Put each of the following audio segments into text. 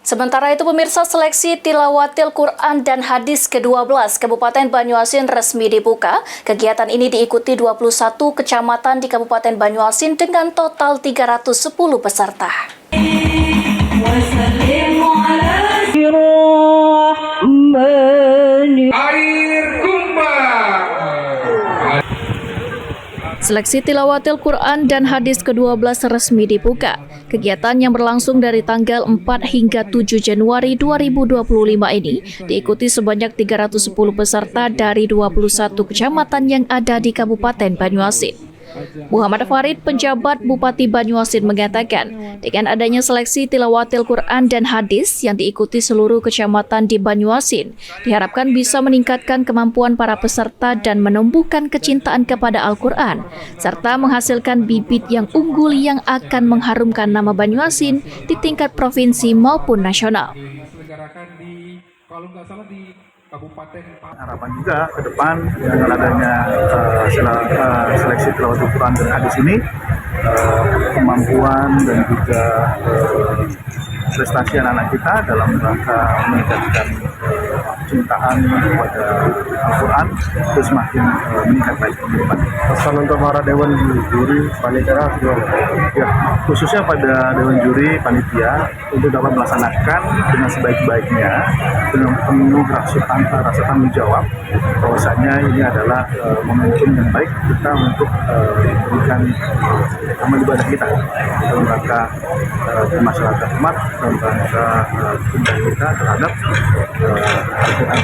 Sementara itu pemirsa, seleksi tilawatil Quran dan hadis ke-12 Kabupaten Banyuasin resmi dibuka. Kegiatan ini diikuti 21 kecamatan di Kabupaten Banyuasin dengan total 310 peserta. Seleksi tilawatil Quran dan hadis ke-12 resmi dibuka. Kegiatan yang berlangsung dari tanggal 4 hingga 7 Januari 2025 ini diikuti sebanyak 310 peserta dari 21 kecamatan yang ada di Kabupaten Banyuasin. Muhammad Farid, penjabat Bupati Banyuasin, mengatakan dengan adanya seleksi tilawatil Quran dan hadis yang diikuti seluruh kecamatan di Banyuasin, diharapkan bisa meningkatkan kemampuan para peserta dan menumbuhkan kecintaan kepada Al-Quran, serta menghasilkan bibit yang unggul yang akan mengharumkan nama Banyuasin di tingkat provinsi maupun nasional. Harapan juga ke depan dengan adanya seleksi tilawatil Quran dan hadis ini, kemampuan dan juga prestasi anak-anak kita dalam rangka meningkatkan cintaan kepada Al-Quran itu semakin meningkat baik ke depan. Pesan untuk para dewan juri panitia ya, khususnya pada dewan juri panitia untuk dapat melaksanakan dengan sebaik-baiknya dengan penuh rasa tanggung jawab, bahwasanya ini adalah momentum yang baik kita untuk memberikan amal ibadah kita dalam rangka kemaslahatan umat, dalam rangka cinta kita terhadap Al-Quran.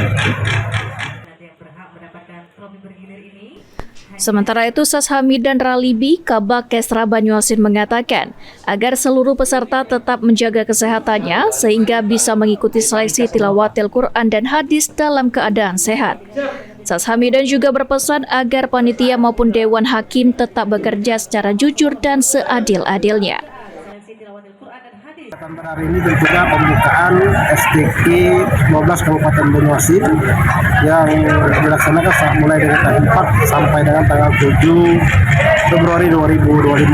Sementara itu, Sas Hamidan Ralibi, Kabak Kesra Banyuasin, mengatakan agar seluruh peserta tetap menjaga kesehatannya sehingga bisa mengikuti seleksi tilawatil Quran dan hadis dalam keadaan sehat. Sas Hamidan juga berpesan agar panitia maupun Dewan Hakim tetap bekerja secara jujur dan seadil-adilnya. Hari ini juga pembukaan STQ 12 Kabupaten Banyuasin yang dilaksanakan mulai dari tanggal 4 sampai dengan tanggal 7 Februari 2025.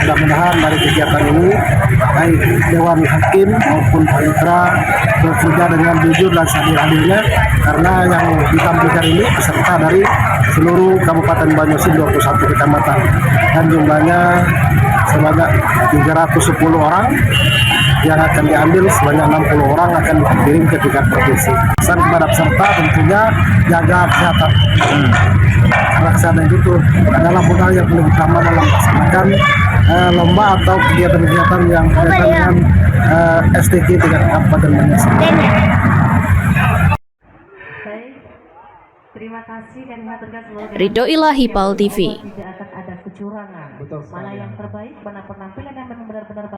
Mudah-mudahan dari kegiatan ini baik Dewan Hakim maupun Panitra bekerja dengan jujur dan seadil-adilnya, karena yang ditampilkan ini peserta dari seluruh Kabupaten Banyuasin 21 kecamatan dan jumlahnya sebanyak 310 orang yang akan diambil, sebanyak 60 orang akan dikirim ke tingkat provinsi. Pesan kepada peserta tentunya jaga kesehatan. Karena kesehatan itu adalah modal yang paling utama dalam melaksanakan lomba atau kegiatan-kegiatan yang berkaitan dengan STQ tingkat Kabupaten Banyuasin. Terima kasih dan mengaturkan seluruh Ridho Ilahi, PAL TV. Tidak akan ada kecurangan. Mana yang terbaik, mana penampilan yang benar-benar